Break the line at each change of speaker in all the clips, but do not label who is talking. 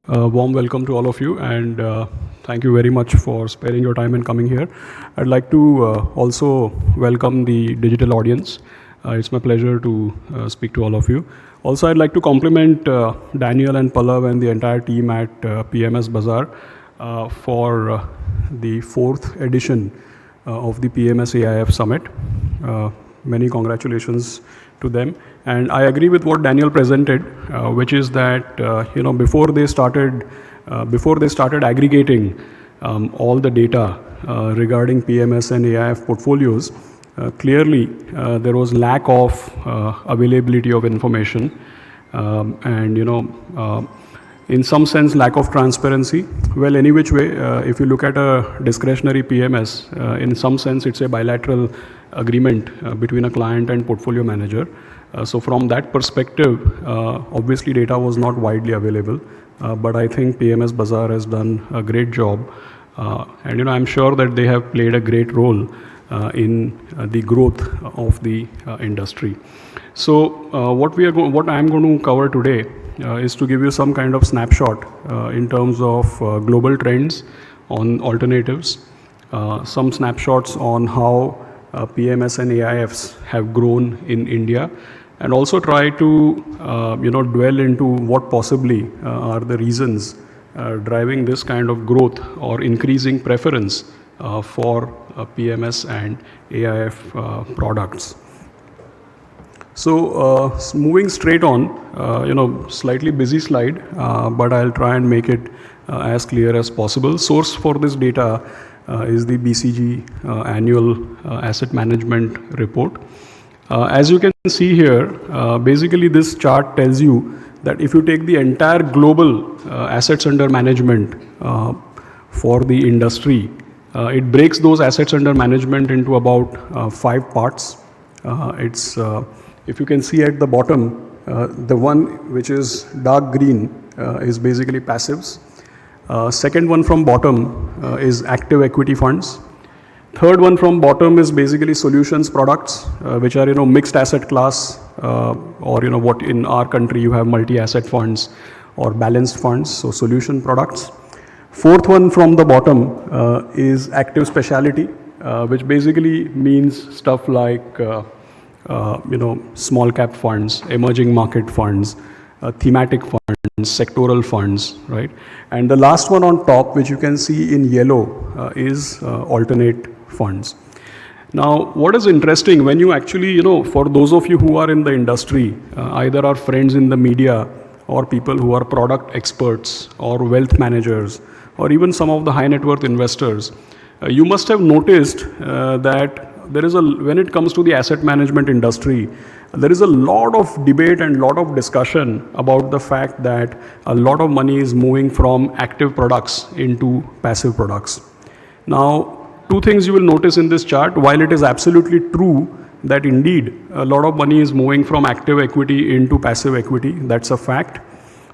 Warm welcome to all of you, and thank you very much for sparing your time and coming here. I'd like to also welcome the digital audience. It's my pleasure to speak to all of you. Also, I'd like to compliment Daniel and Pallav and the entire team at PMS Bazaar for the fourth edition of the PMS AIF Summit. Many congratulations to them. And I agree with what Daniel presented, which is that before they started aggregating all the data regarding PMS and AIF portfolios, clearly there was lack of availability of information, and in some sense lack of transparency. Well, any which way, if you look at a discretionary PMS, in some sense it's a bilateral agreement between a client and portfolio manager. So from that perspective, obviously data was not widely available, but I think PMS Bazaar has done a great job, and I'm sure that they have played a great role in the growth of the industry. So what I am going to cover today is to give you some kind of snapshot in terms of global trends on alternatives, some snapshots on how PMS and AIFs have grown in India, and also try to dwell into what possibly are the reasons driving this kind of growth or increasing preference for PMS and AIF products. So moving straight on, slightly busy slide, but I'll try and make it as clear as possible. Source for this data is the BCG annual asset management report. As you can see here, basically this chart tells you that if you take the entire global assets under management for the industry, it breaks those assets under management into about 5 parts. If you can see at the bottom, the one which is dark green is basically passives. Second one from bottom is active equity funds. Third one from bottom is basically solutions products, which are mixed asset class, or what in our country you have multi-asset funds or balanced funds, so solution products. Fourth one from the bottom is active specialty, which basically means stuff like small cap funds, emerging market funds, thematic funds, sectoral funds, right? And the last one on top, which you can see in yellow, is alternate funds. Now, what is interesting when you actually, for those of you who are in the industry, either our friends in the media or people who are product experts or wealth managers or even some of the high net worth investors, you must have noticed that when it comes to the asset management industry, there is a lot of debate and lot of discussion about the fact that a lot of money is moving from active products into passive products. Now, two things you will notice in this chart. While it is absolutely true that indeed a lot of money is moving from active equity into passive equity, that's a fact,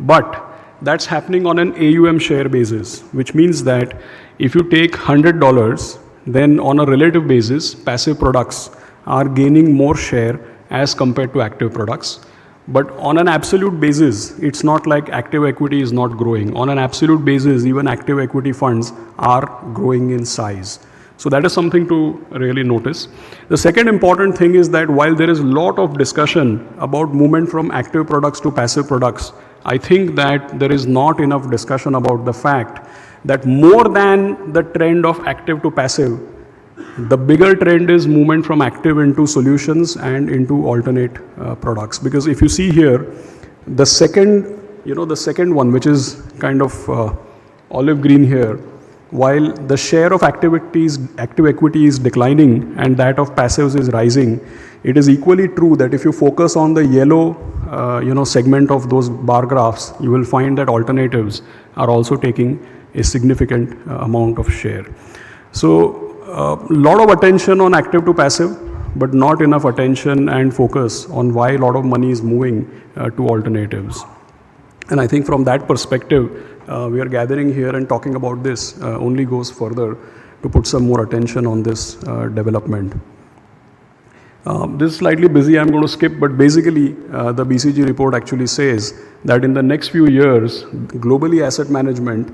but that's happening on an AUM share basis, which means that if you take $100, then on a relative basis, passive products are gaining more share as compared to active products. But on an absolute basis, it's not like active equity is not growing. On an absolute basis, even active equity funds are growing in size. So that is something to really notice. The second important thing is that while there is a lot of discussion about movement from active products to passive products, I think that there is not enough discussion about the fact that more than the trend of active to passive, the bigger trend is movement from active into solutions and into alternate products. Because if you see here, the second one, which is kind of olive green here, while the share of active equity is declining and that of passives is rising, it is equally true that if you focus on the yellow segment of those bar graphs, you will find that alternatives are also taking a significant amount of share. So a lot of attention on active to passive, but not enough attention and focus on why a lot of money is moving to alternatives. And I think from that perspective, we are gathering here and talking about this only goes further to put some more attention on this development. This is slightly busy, I'm going to skip, but basically the BCG report actually says that in the next few years, globally asset management,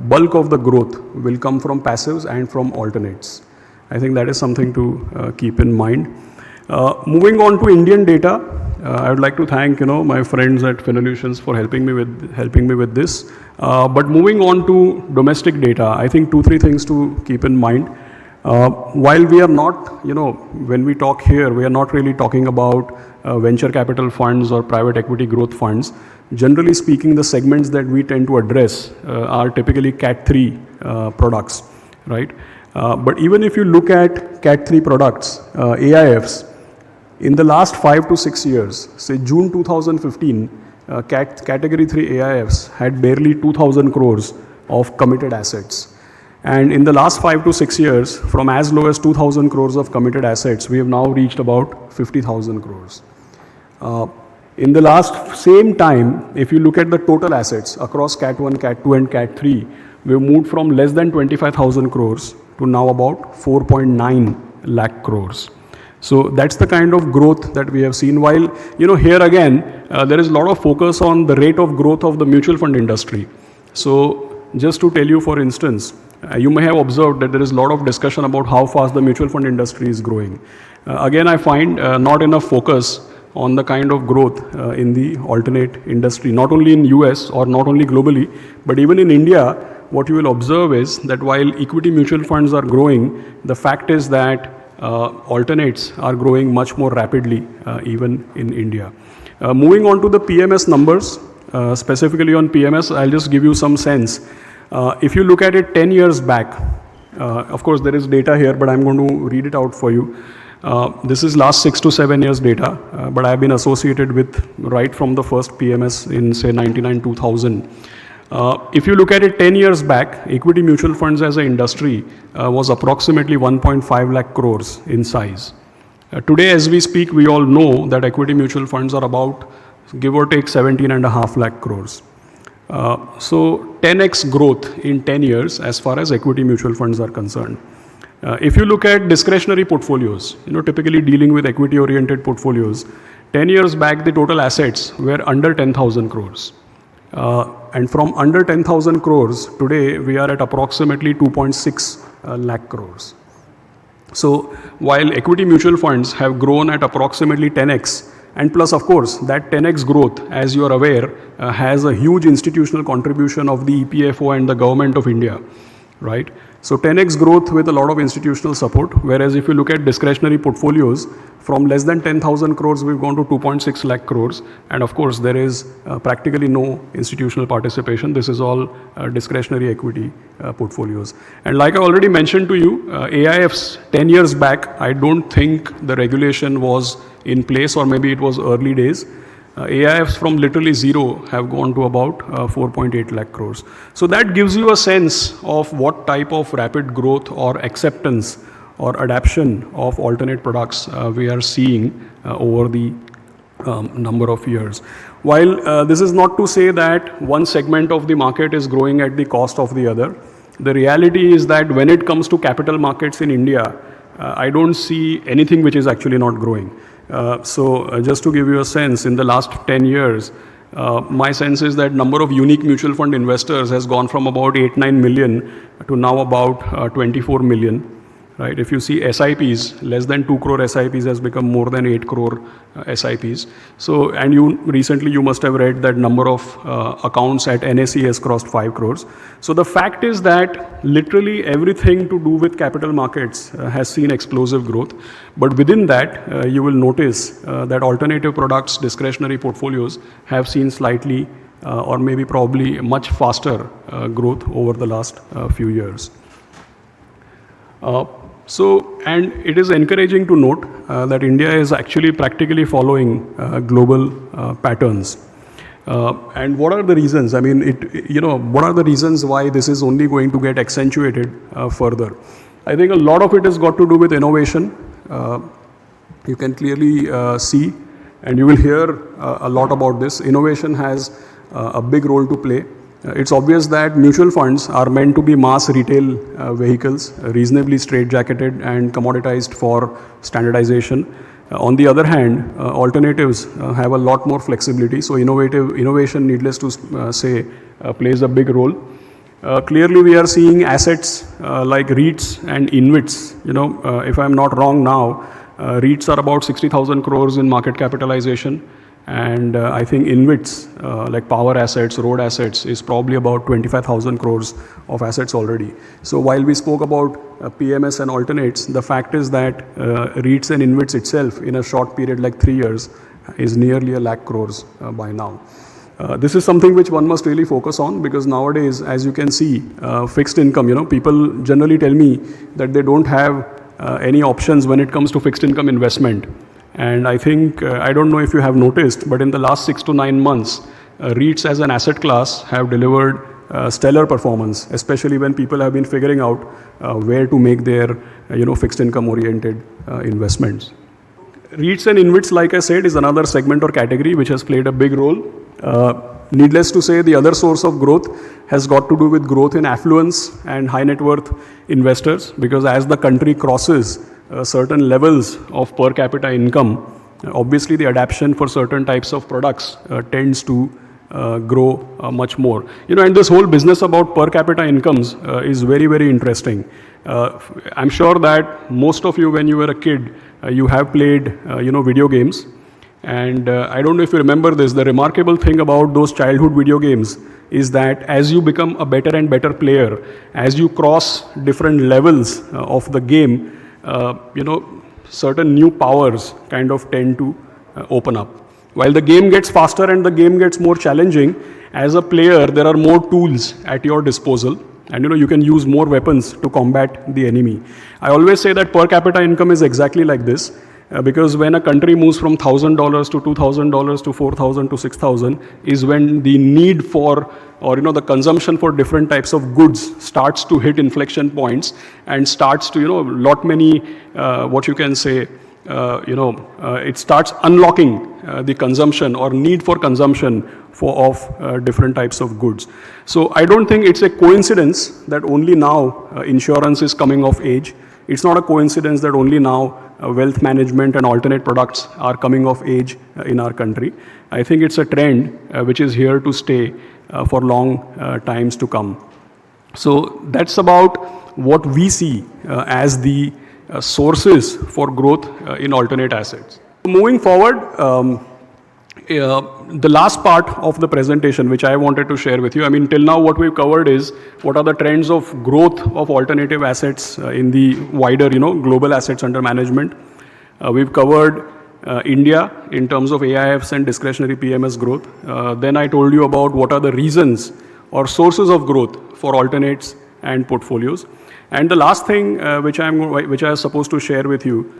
bulk of the growth will come from passives and from alternates. I think that is something to keep in mind. Moving on to Indian data, I would like to thank my friends at Finolutions for helping me with this. But moving on to domestic data, I think 2-3 things to keep in mind. While we are not, when we talk here, we are not really talking about venture capital funds or private equity growth funds. Generally speaking, the segments that we tend to address are typically Cat 3 products, right? But even if you look at Cat 3 products, AIFs, in the last 5 to 6 years, say June 2015, Category 3 AIFs had barely 2,000 crores of committed assets. And in the last 5 to 6 years, from as low as 2,000 crores of committed assets, we have now reached about 50,000 crores. In the last same time, if you look at the total assets across Cat 1, Cat 2 and Cat 3, we've moved from less than 25,000 crores to now about 4.9 lakh crores. So that's the kind of growth that we have seen. While, here again, there is a lot of focus on the rate of growth of the mutual fund industry. So just to tell you, for instance, you may have observed that there is a lot of discussion about how fast the mutual fund industry is growing. Again, I find not enough focus on the kind of growth in the alternate industry, not only in US or not only globally, but even in India. What you will observe is that while equity mutual funds are growing, the fact is that alternates are growing much more rapidly, even in India. Moving on to the PMS numbers, specifically on PMS, I'll just give you some sense. If you look at it 10 years back, of course there is data here, but I'm going to read it out for you. This is last 6 to 7 years data, but I've been associated with right from the first PMS in say 99, 2000. If you look at it 10 years back, equity mutual funds as an industry was approximately 1.5 lakh crores in size. Today, as we speak, we all know that equity mutual funds are about, give or take, 17.5 lakh crores. So 10x growth in 10 years as far as equity mutual funds are concerned. If you look at discretionary portfolios, typically dealing with equity-oriented portfolios, 10 years back, the total assets were under 10,000 crores. And from under 10,000 crores, today we are at approximately 2.6 lakh crores. So while equity mutual funds have grown at approximately 10x, and plus of course that 10x growth, as you are aware, has a huge institutional contribution of the EPFO and the government of India, right? So 10x growth with a lot of institutional support, whereas if you look at discretionary portfolios, from less than 10,000 crores, we've gone to 2.6 lakh crores. And of course, there is practically no institutional participation. This is all discretionary equity portfolios. And like I already mentioned to you, AIFs 10 years back, I don't think the regulation was in place, or maybe it was early days. AIFs from literally zero have gone to about 4.8 lakh crores. So that gives you a sense of what type of rapid growth or acceptance or adaption of alternate products we are seeing over the number of years. While this is not to say that one segment of the market is growing at the cost of the other, the reality is that when it comes to capital markets in India, I don't see anything which is actually not growing. So just to give you a sense, in the last 10 years, my sense is that number of unique mutual fund investors has gone from about 8-9 million to now about 24 million. Right? If you see SIPs, less than 2 crore SIPs has become more than 8 crore SIPs. So, and recently you must have read that number of accounts at NSE has crossed 5 crores. So the fact is that literally everything to do with capital markets has seen explosive growth. But within that, you will notice that alternative products, discretionary portfolios have seen slightly or maybe probably much faster growth over the last few years. And it is encouraging to note that India is actually practically following global patterns. And what are the reasons? I mean, what are the reasons why this is only going to get accentuated further? I think a lot of it has got to do with innovation. You can clearly see, and you will hear a lot about this. Innovation has a big role to play. It's obvious that mutual funds are meant to be mass retail vehicles, reasonably straitjacketed and commoditized for standardization. On the other hand, alternatives have a lot more flexibility. So innovation, needless to say, plays a big role. Clearly, we are seeing assets like REITs and InvITs. If I'm not wrong now, REITs are about 60,000 crores in market capitalization. And I think InvITs, like power assets, road assets, is probably about 25,000 crores of assets already. So while we spoke about PMS and alternates, the fact is that REITs and InvITs itself, in a short period like 3 years, is nearly 1 lakh crores by now. This is something which one must really focus on, because nowadays, as you can see, fixed income, people generally tell me that they don't have any options when it comes to fixed income investment. And I think, I don't know if you have noticed, but in the last 6 to 9 months, REITs as an asset class have delivered stellar performance, especially when people have been figuring out where to make their fixed income oriented investments. REITs and InvITs, like I said, is another segment or category which has played a big role. Needless to say, the other source of growth has got to do with growth in affluence and high net worth investors, because as the country crosses certain levels of per capita income, obviously the adaptation for certain types of products tends to grow much more. And this whole business about per capita incomes is very, very interesting. I'm sure that most of you, when you were a kid, you have played, video games. And I don't know if you remember this, the remarkable thing about those childhood video games is that as you become a better and better player, as you cross different levels of the game, certain new powers kind of tend to open up. While the game gets faster and the game gets more challenging, as a player, there are more tools at your disposal. And you can use more weapons to combat the enemy. I always say that per capita income is exactly like this. Because when a country moves from $1,000 to $2,000 to $4,000 to $6,000 is when the need for, or the consumption for different types of goods starts to hit inflection points and starts to, lot many, what you can say, it starts unlocking the consumption or need for consumption of different types of goods. So I don't think it's a coincidence that only now insurance is coming of age. It's not a coincidence that only now wealth management and alternate products are coming of age in our country. I think it's a trend which is here to stay for long times to come. So that's about what we see as the sources for growth in alternate assets. Moving forward, the last part of the presentation which I wanted to share with you, till now what we've covered is what are the trends of growth of alternative assets in the wider, global assets under management. We've covered India in terms of AIFs and discretionary PMS growth. Then I told you about what are the reasons or sources of growth for alternates and portfolios. And the last thing which I was supposed to share with you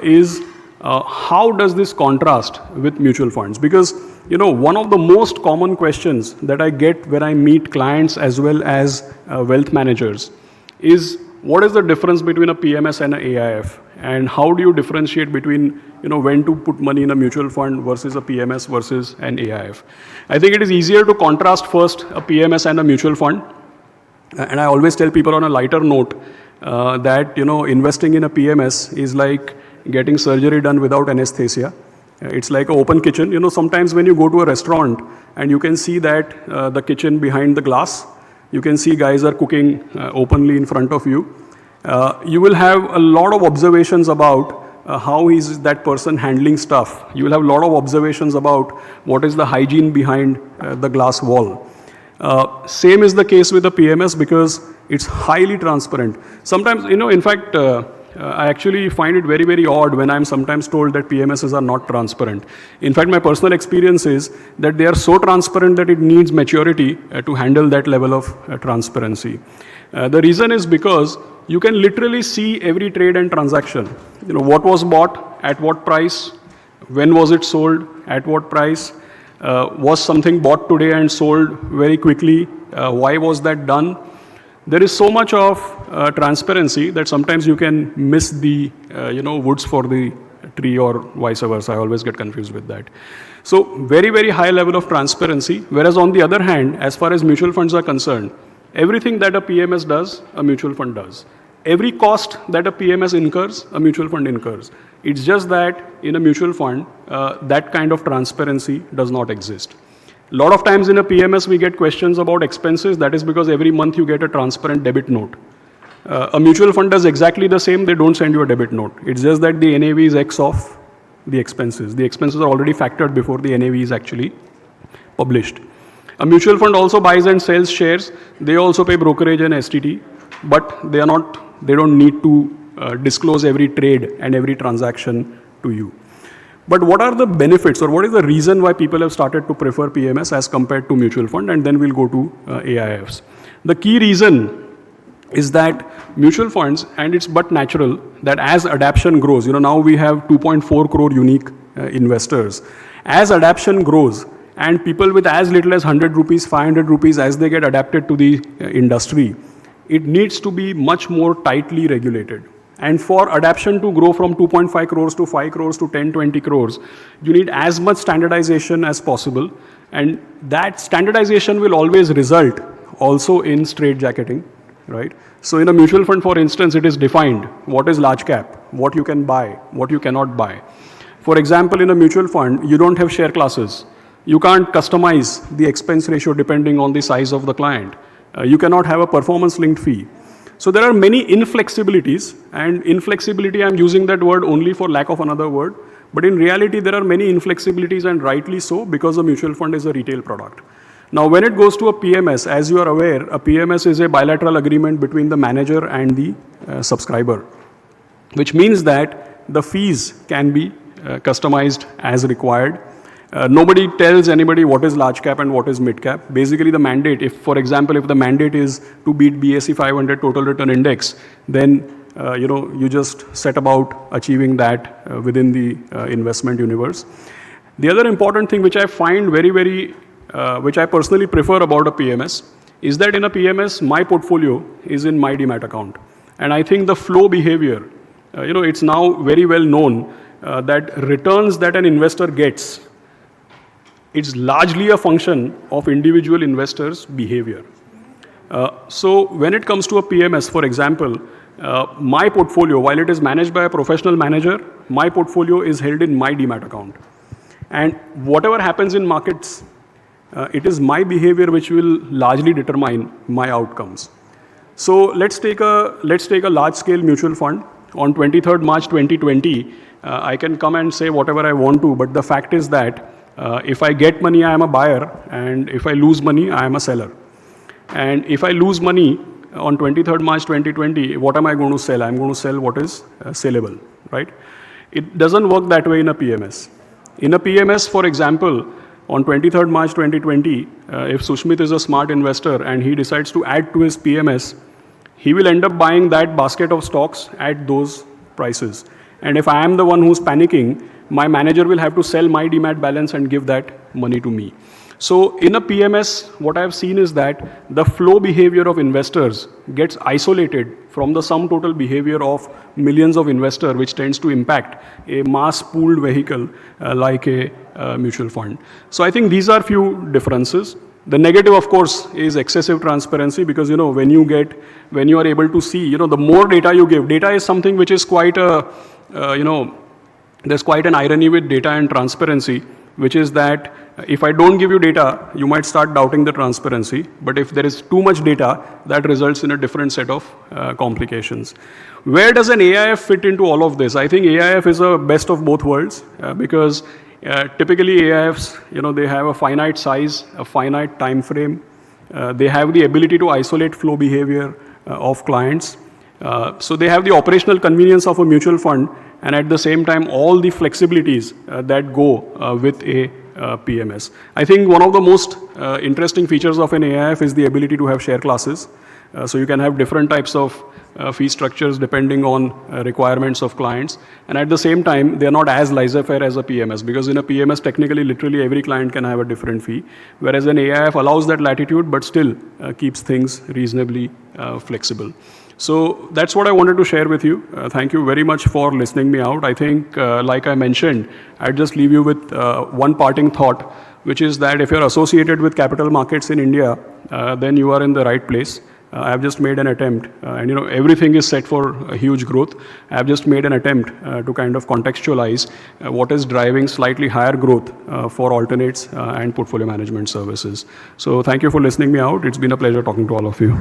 is how does this contrast with mutual funds? Because, one of the most common questions that I get when I meet clients as well as wealth managers is, what is the difference between a PMS and an AIF? And how do you differentiate between, when to put money in a mutual fund versus a PMS versus an AIF? I think it is easier to contrast first a PMS and a mutual fund. And I always tell people on a lighter note that, investing in a PMS is like getting surgery done without anesthesia. It's like an open kitchen. Sometimes when you go to a restaurant and you can see that the kitchen behind the glass, you can see guys are cooking openly in front of you. You will have a lot of observations about how is that person handling stuff. You will have a lot of observations about what is the hygiene behind the glass wall. Same is the case with the PMS because it's highly transparent. Sometimes, in fact, I actually find it very, very odd when I'm sometimes told that PMSs are not transparent. In fact, my personal experience is that they are so transparent that it needs maturity to handle that level of transparency. The reason is because you can literally see every trade and transaction. What was bought, at what price, when was it sold, at what price, was something bought today and sold very quickly, why was that done? There is so much of transparency that sometimes you can miss the woods for the tree or vice versa. I always get confused with that. So very, very high level of transparency. Whereas on the other hand, as far as mutual funds are concerned, everything that a PMS does, a mutual fund does. every cost that a PMS incurs, a mutual fund incurs. It's just that in a mutual fund, that kind of transparency does not exist. A lot of times in a PMS, we get questions about expenses. That is because every month you get a transparent debit note. A mutual fund does exactly the same. They don't send you a debit note. It's just that the NAV is X of the expenses. The expenses are already factored before the NAV is actually published. A mutual fund also buys and sells shares. They also pay brokerage and STT, but they don't need to disclose every trade and every transaction to you. But what are the benefits, or what is the reason why people have started to prefer PMS as compared to mutual fund? And then we'll go to AIFs. The key reason is that mutual funds, and it's but natural that as adoption grows, now we have 2.4 crore unique investors. As adoption grows, and people with as little as 100 rupees, 500 rupees, as they get adapted to the industry, it needs to be much more tightly regulated. And for adoption to grow from 2.5 crores to 5 crores to 10, 20 crores, you need as much standardization as possible. And that standardization will always result also in straitjacketing, right? So in a mutual fund, for instance, it is defined what is large cap, what you can buy, what you cannot buy. For example, in a mutual fund, you don't have share classes. You can't customize the expense ratio depending on the size of the client. You cannot have a performance-linked fee. So there are many inflexibilities, and inflexibility, I'm using that word only for lack of another word, but in reality there are many inflexibilities, and rightly so, because a mutual fund is a retail product. Now when it goes to a PMS, as you are aware, a PMS is a bilateral agreement between the manager and the subscriber, which means that the fees can be customized as required. Nobody tells anybody what is large cap and what is mid cap. Basically the mandate, for example, if the mandate is to beat BSE 500 total return index, then you just set about achieving that within the investment universe. The other important thing which I find which I personally prefer about a PMS is that in a PMS, my portfolio is in my demat account. And I think the flow behavior, it's now very well known that returns that an investor gets, it's largely a function of individual investors' behavior. So when it comes to a PMS, for example, my portfolio, while it is managed by a professional manager, my portfolio is held in my demat account. And whatever happens in markets, it is my behavior which will largely determine my outcomes. So let's take a large-scale mutual fund. On 23rd March 2020, I can come and say whatever I want to, but the fact is that if I get money, I am a buyer, and if I lose money, I am a seller. And if I lose money on 23rd March 2020, what am I going to sell? I'm going to sell what is sellable, right? It doesn't work that way in a PMS. In a PMS, for example, on 23rd March 2020, if Sushmit is a smart investor and he decides to add to his PMS, he will end up buying that basket of stocks at those prices. And if I am the one who's panicking, my manager will have to sell my demat balance and give that money to me. So in a PMS, what I've seen is that the flow behavior of investors gets isolated from the sum total behavior of millions of investors, which tends to impact a mass pooled vehicle like a mutual fund. So I think these are few differences. The negative, of course, is excessive transparency, because when you are able to see, the more data you give, data is something which is quite there's quite an irony with data and transparency, which is that if I don't give you data, you might start doubting the transparency. But if there is too much data, that results in a different set of complications. Where does an AIF fit into all of this? I think AIF is a best of both worlds, because typically AIFs, they have a finite size, a finite time frame. They have the ability to isolate flow behavior of clients. So they have the operational convenience of a mutual fund, and at the same time, all the flexibilities that go with a PMS. I think one of the most interesting features of an AIF is the ability to have share classes. So you can have different types of fee structures depending on requirements of clients. And at the same time, they are not as laissez-faire as a PMS, because in a PMS, technically, literally every client can have a different fee, whereas an AIF allows that latitude, but still keeps things reasonably flexible. So that's what I wanted to share with you. Thank you very much for listening me out. I think, like I mentioned, I'd just leave you with one parting thought, which is that if you're associated with capital markets in India, then you are in the right place. I've just made an attempt, and everything is set for a huge growth. I've just made an attempt to kind of contextualize what is driving slightly higher growth for alternates and portfolio management services. So thank you for listening me out. It's been a pleasure talking to all of you.